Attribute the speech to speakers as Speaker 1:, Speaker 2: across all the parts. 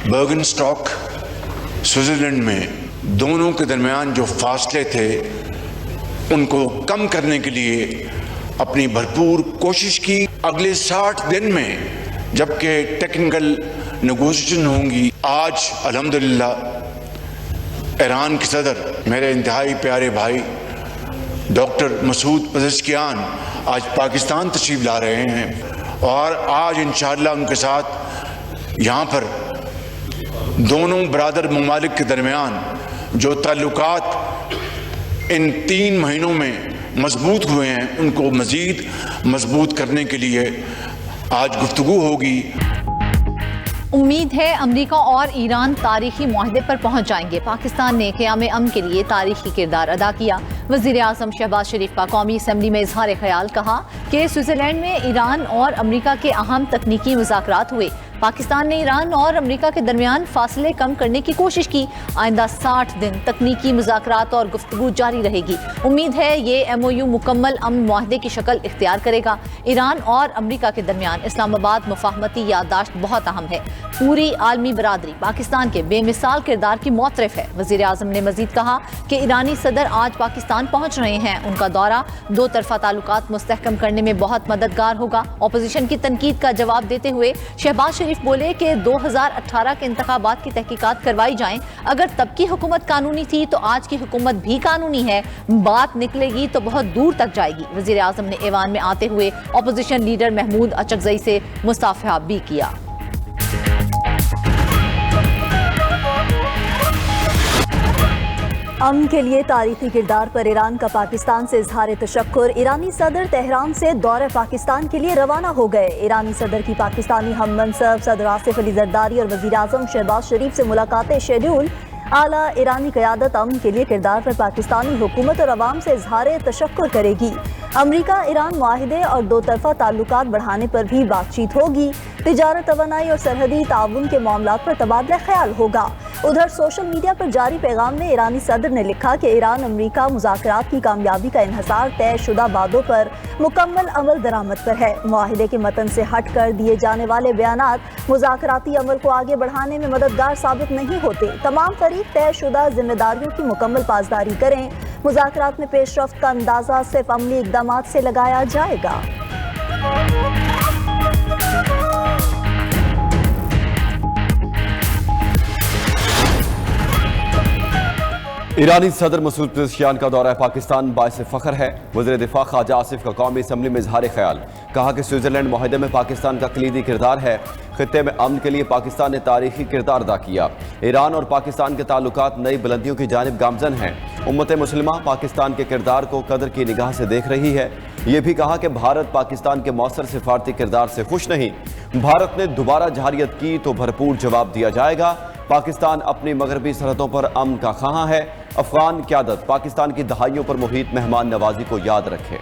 Speaker 1: बर्गनस्टॉक Switzerland में दोनों के दरमियान जो फासले थे उनको कम करने के लिए अपनी भरपूर कोशिश की। अगले 60 दिन में जबकि टेक्निकल नेगोशिएशन होंगी, आज अल्हम्दुलिल्लाह ईरान के सदर मेरे इंतहाई प्यारे भाई डॉक्टर मसूद पज़ेश्कियान आज पाकिस्तान तशरीफ़ ला रहे हैं और आज इंशाअल्लाह उनके साथ यहाँ पर दोनों बरादर ममालिक के दरमियान जो ताल्लुकात इन 3 महीनों में मजबूत हुए हैं उनको मज़ीद मजबूत करने के लिए आज गुफ्तगू होगी।
Speaker 2: उम्मीद है अमेरिका और ईरान तारीखी मुआहदे पर पहुंच जाएंगे। पाकिस्तान ने क़याम अमन के लिए तारीखी किरदार अदा किया। वज़ीर आज़म शहबाज शरीफ का कौमी असम्बली में इजहार ख्याल, कहा कि स्विट्ज़रलैंड में ईरान और अमेरिका के अहम तकनीकी मुज़ाकरात हुए। पाकिस्तान ने ईरान और अमेरिका के दरमियान फासले कम करने की कोशिश की। आइंदा 60 दिन तकनीकी मुज़ाकरात और गुफ्तगू जारी रहेगी। उम्मीद है ये MOU मुकम्मल अमन मुआहदे की शक्ल इख्तियार करेगा। ईरान और अमेरिका के दरमियान इस्लामाबाद मुफाहमती याददाश्त बहुत अहम है। पूरी आलमी बरादरी पाकिस्तान के बेमिसाल किरदार की मोतरफ है। वज़ीर आज़म ने मजीद कहा कि ईरानी सदर आज पाकिस्तान पहुँच रहे हैं। उनका दौरा 2 तरफ़ा ताल्लुकात मुस्तहकम करने में बहुत मददगार होगा। अपोजिशन की तनकीद का जवाब देते हुए शहबाज शरीफ बोले कि 2018 के इंतखाबात की तहकीकात करवाई जाएं। अगर तब की हुकूमत कानूनी थी तो आज की हुकूमत भी कानूनी है। बात निकलेगी तो बहुत दूर तक जाएगी। वज़ीर आज़म ने ऐवान में आते हुए अपोजिशन लीडर महमूद अचकज़ई से मुसाफहा भी किया।
Speaker 3: अमन के लिए तारीखी किरदार पर ईरान का पाकिस्तान से इजहार तशक्कुर। ईरानी सदर तेहरान से दौरे पाकिस्तान के लिए रवाना हो गए। ईरानी सदर की पाकिस्तानी हम मनसब सदर आसिफ अली जरदारी और वज़ीर आज़म शहबाज शरीफ से मुलाकातें शेड्यूल। आला ईरानी क़यादत अमन के लिए किरदार पर पाकिस्तानी हुकूमत और अवाम से इजहार तशक्कुर करेगी। अमरीका ईरान मुआहिदे और 2 तरफ़ा ताल्लुकात बढ़ाने पर भी बातचीत होगी। तिजारत, तवानाई और सरहदी ताउन के मामलात पर तबादला ख्याल होगा। उधर सोशल मीडिया पर जारी पैगाम में ईरानी सदर ने लिखा कि ईरान अमरीका मुज़ाकरात की कामयाबी का इन्हसार तयशुदा बातों पर मुकम्मल अमल दरामद पर है। मुआहिदे के मतन से हट कर दिए जाने वाले बयानात मुज़ाकराती अमल को आगे बढ़ाने में मददगार साबित नहीं होते। तमाम फरीक तयशुदा जिम्मेदारियों की मुकम्मल पासदारी करें। मुज़ाकरात में पेशरफ्त का अंदाज़ा सिर्फ अमली इक़दामात से लगाया जाएगा।
Speaker 4: ईरानी सदर मसूद पज़ेश्कियान का दौरा पाकिस्तान बाइस फ़ख्र है। वज़ीर दिफ़ा ख्वाजा आसिफ का कौमी असम्बली में इजहार ख्याल, कहा कि स्विट्ज़रलैंड मुआहदे में पाकिस्तान का कलीदी किरदार है। खित्ते में अमन के लिए पाकिस्तान ने तारीखी किरदार अदा किया। ईरान और पाकिस्तान के ताल्लुकात नई बुलंदियों की जानिब गामजन हैं। उम्मत मुस्लिमा पाकिस्तान के किरदार को कदर की निगाह से देख रही है। ये भी कहा कि भारत पाकिस्तान के मौसर सिफारती किरदार से खुश नहीं। भारत ने दोबारा जहारियत की तो भरपूर जवाब दिया जाएगा। पाकिस्तान अपनी मगरबी सरहदों पर अमन का ख़्वाहां है। अफगान क़यादत पाकिस्तान की दहाइयों पर मुहित मेहमान नवाजी को याद रखे।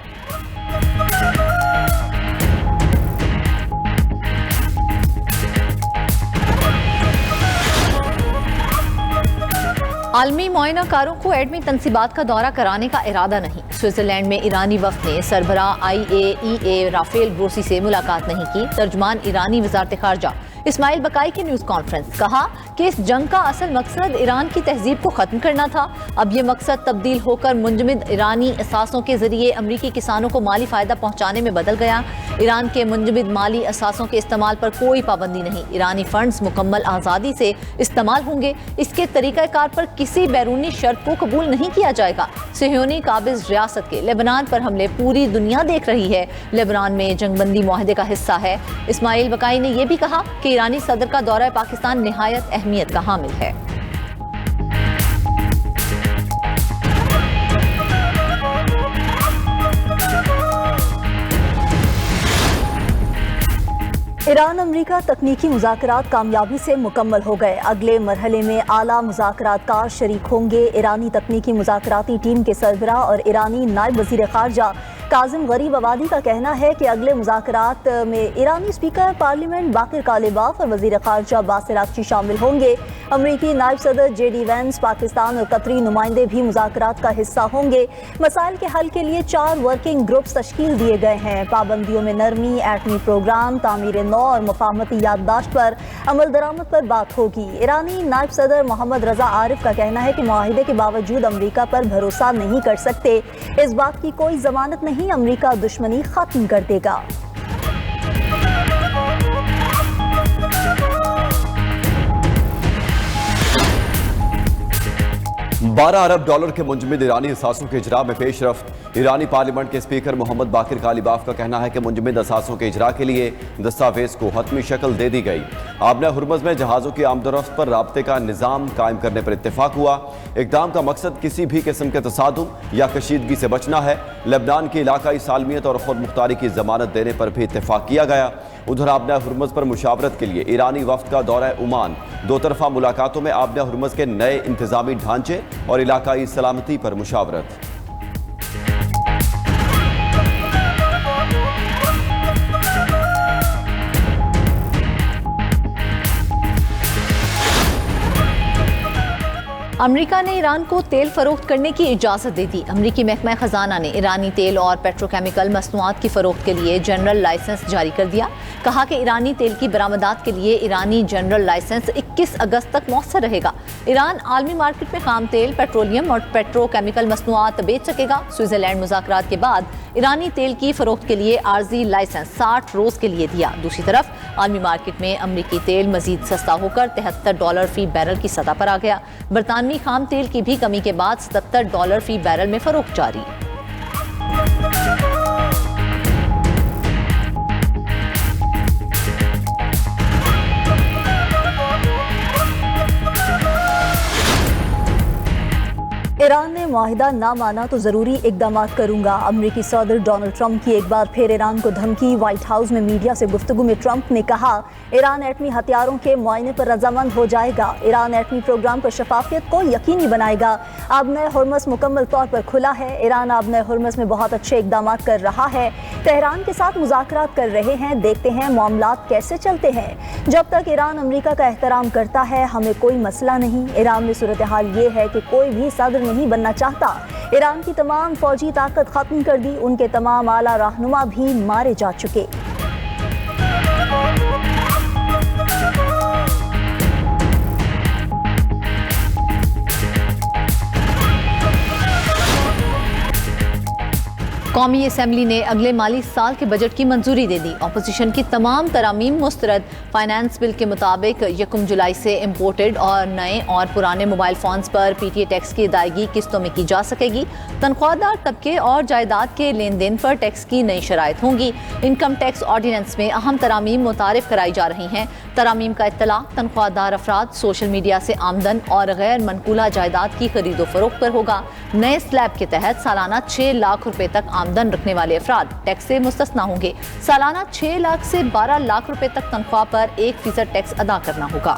Speaker 2: आलमी मुआयनाकारों को एडमी तनसीबात का दौरा कराने का इरादा नहीं। स्विट्ज़रलैंड में ईरानी वफ़द ने सरबराह IAEA राफेल ग्रोसी से मुलाकात नहीं की। तर्जुमान ईरानी वज़ारत ख़ारजा इस्माइल बकाई की न्यूज़ कॉन्फ्रेंस, कहा कि इस जंग का असल मकसद ईरान की तहजीब को ख़त्म करना था। अब ये मकसद तब्दील होकर मुंजमद ईरानी असासों के ज़रिए अमरीकी किसानों को माली फ़ायदा पहुँचाने में बदल गया। ईरान के मुंजमद माली असासों के इस्तेमाल पर कोई पाबंदी नहीं। ईरानी फ़ंड्स मुकम्मल आज़ादी से इस्तेमाल होंगे। इसके तरीक़ाकार पर किसी बैरूनी शर्त को कबूल नहीं किया जाएगा। सियोनी काबिज़ रियासत के लेबनान पर हमले पूरी दुनिया देख रही है। लेबनान में जंगबंदी मुआहदे का हिस्सा है। इस्माइल बकाई ने यह भी कहा कि ईरानी सदर का दौरा पाकिस्तान निहायत अहमियत का हामिल है।
Speaker 3: ईरान अमरीका तकनीकी मुज़ाकरात कामयाबी से मुकम्मल हो गए। अगले मरहले में आला मुज़ाकरातकार शरीक होंगे। ईरानी तकनीकी मुज़ाकराती टीम के सरबराह और ईरानी नायब वज़ीर ख़ारजा काजिम गरीब आबादी का कहना है कि अगले मुज़ाकरात में ईरानी स्पीकर पार्लियामेंट बाकिर कालिबाफ और वज़ीर ख़ारजा बासिर अराग़ची शामिल होंगे। अमरीकी नायब सदर JD वैंस, पाकिस्तान और कतरी नुमाइंदे भी मुज़ाकरात का हिस्सा होंगे। मसाइल के हल के लिए 4 वर्किंग ग्रुप्स तश्कील दिए गए हैं। पाबंदियों में नरमी, एटमी प्रोग्राम, तामीर नौ और मुफाहमती याददाश्त पर अमल दरामद पर बात होगी। ईरानी नायब सदर मोहम्मद रजा आरिफ का कहना है कि मुआहिदे के बावजूद अमरीका पर भरोसा नहीं कर सकते। इस बात की कोई जमानत नहीं, अमरीका दुश्मनी खत्म कर देगा।
Speaker 4: 12 अरब डॉलर के मुंजमद ईरानी असासों के इजरा में पेशरफ्त। ईरानी पार्लियामेंट के स्पीकर मोहम्मद बाकिर कालिबाफ का कहना है कि मुंजमद असासों के इजरा के लिए दस्तावेज को हतमी शक्ल दे दी गई। आबना हुर्मुज़ में जहाज़ों की आमदोरफ्त पर राब्ते का निज़ाम कायम करने पर इत्तेफाक हुआ। इक़दाम का मकसद किसी भी किस्म के तसादुम या कशीदगी से बचना है। लेबनान की इलाकाई सालमियत और खुद मुख्तारी की जमानत देने पर भी इत्तेफाक किया गया। उधर आबना हुर्मुज़ पर मुशावरत के लिए ईरानी वफ्द का दौरा ओमान। 2 तरफ़ा मुलाकातों में आबना हुर्मुज़ के नए इंतजामी ढांचे और इलाकाई सलामती पर मुशावरत।
Speaker 2: अमेरिका ने ईरान को तेल फरोख्त करने की इजाज़त दे दी। अमरीकी महकमा खजाना ने ईरानी तेल और पेट्रोकेमिकल मसनूआत की फरोख्त के लिए जनरल लाइसेंस जारी कर दिया। कहा कि ईरानी तेल की बरामदात के लिए ईरानी जनरल लाइसेंस 21 अगस्त तक मौसर रहेगा। ईरान आलमी मार्केट में खाम तेल, पेट्रोलियम और पेट्रोकेमिकल मसनूआत बेच सकेगा। स्विट्जरलैंड मुज़ाकरात के बाद ईरानी तेल की फरोख्त के लिए आर्जी लाइसेंस 60 रोज़ के लिए दिया। दूसरी तरफ आलमी मार्केट में अमरीकी तेल मजीद सस्ता होकर $73 फी बैरल की सतह पर आ गया। बरतानवी खाम तेल की भी कमी के बाद $77 फी बैरल में फरोख्त जारी।
Speaker 3: ईरान ने मुआहिदा ना माना तो ज़रूरी इकदाम करूंगा। अमरीकी सदर डोनाल्ड ट्रंप की एक बार फिर ईरान को धमकी। व्हाइट हाउस में मीडिया से गुफ्तगू में ट्रंप ने कहा, ईरान एटमी हथियारों के मुआयने पर रजामंद हो जाएगा। ईरान एटमी प्रोग्राम पर शफाफियत को यकीनी बनाएगा। आबना हुर्मुज़ मुकम्मल तौर पर खुला है। ईरान आबना हुर्मुज़ में बहुत अच्छे इकदाम कर रहा है। तेहरान के साथ मुज़ाकरात कर रहे हैं। देखते हैं मामलात कैसे चलते हैं। जब तक ईरान अमरीका का एहतराम करता है, हमें कोई मसला नहीं। ईरान में सूरत हाल ये है कि कोई भी सदर नहीं बनना चाहता। ईरान की तमाम फौजी ताकत खत्म कर दी। उनके तमाम आला रहनुमा भी मारे जा चुके।
Speaker 2: कौमी असम्बली ने अगले माली साल के बजट की मंजूरी दे दी। अपोजिशन की तमाम तरामीम मुस्तरद। फाइनेंस बिल के मुताबिक 1 जुलाई से इम्पोर्टेड और नए और पुराने मोबाइल फ़ोन्स पर PTA टैक्स की अदायगी किस्तों में की जा सकेगी। तनख्वाहदार तबके और जायदाद के लेन देन पर टैक्स की नई शराइत होंगी। इनकम टैक्स ऑर्डिनेंस में अहम तरामीम मुतारिफ कराई जा रही हैं। तरामीम का इत्तला तनख्वाहदार अफराद, सोशल मीडिया से आमदन और गैर मनकूला जायदाद की खरीदो फरोख्त पर होगा। नए स्लैब के तहत सालाना 6 लाख रुपए तक आमदन रखने वाले अफराद टैक्स से मुस्तस्ना होंगे। सालाना 6 लाख से 12 लाख रुपए तक तनख्वाह पर 1% टैक्स अदा करना होगा।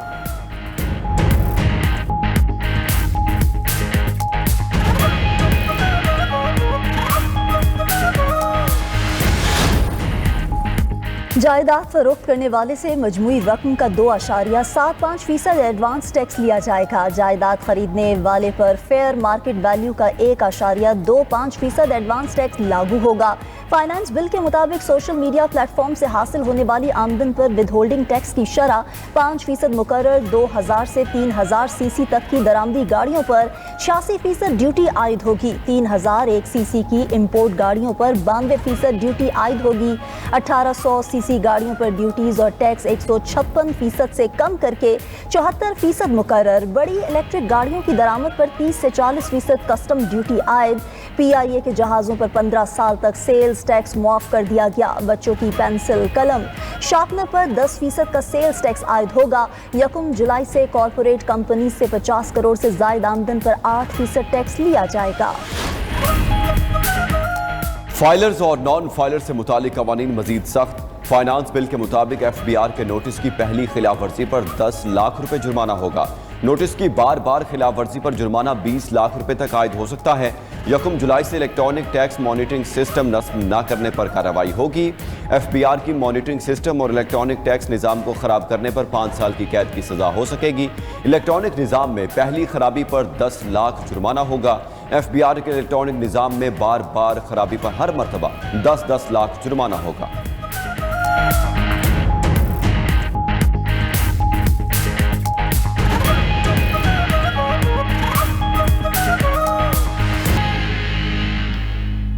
Speaker 3: जायदाद फरोख्त करने वाले से मजमूई रकम का 2.75% एडवांस टैक्स लिया जाएगा। जायदाद खरीदने वाले पर फेयर मार्केट वैल्यू का 1.25% एडवांस टैक्स लागू होगा। फाइनेंस बिल के मुताबिक सोशल मीडिया प्लेटफॉर्म से हासिल होने वाली आमदन पर विदहोल्डिंग टैक्स की शरह 5% मुकर्रर। 2000 से 3000 सीसी तक की दरामदी गाड़ियों पर 86% ड्यूटी आयद होगी। 3001 सीसी की इंपोर्ट गाड़ियों पर 92% ड्यूटी आयद होगी। 1800 सीसी गाड़ियों पर ड्यूटीज और टैक्स 156% से कम करके 74% मुकर्रर। बड़ी इलेक्ट्रिक गाड़ियों की दरामद पर 30 से 40% कस्टम ड्यूटी आयद। PIA के जहाज़ों पर 15 साल तक सेल्स टैक्स मुआफ कर दिया गया। बच्चों की पेंसिल, कलम, शार्पनर पर 10% का सेल्स टैक्स आयद होगा। 1 जुलाई से कॉर्पोरेट कंपनी से 50 करोड़ से ज्यादा आमदन पर 8% टैक्स लिया जाएगा।
Speaker 4: फाइलर्स और नॉन फाइलर से मुतालिक कवानीन मजीद सख्त। फाइनेंस बिल के मुताबिक FBR के नोटिस की पहली खिलाफ वर्जी पर 10 लाख रुपए जुर्माना होगा। नोटिस की बार बार खिलाफ वर्जी पर जुर्माना 20 लाख रुपए तक आयद हो सकता है। 1 जुलाई से इलेक्ट्रॉनिक टैक्स मॉनिटरिंग सिस्टम नस्ब न करने पर कार्रवाई होगी। FBI की मॉनिटरिंग सिस्टम और इलेक्ट्रॉनिक टैक्स निज़ाम को खराब करने पर 5 साल की कैद की सजा हो सकेगी। इलेक्ट्रॉनिक निज़ाम में पहली खराबी पर 10 लाख जुर्माना होगा। FBI के इलेक्ट्रॉनिक निज़ाम में बार बार खराबी पर हर मरतबा 10-10 लाख जुर्माना होगा।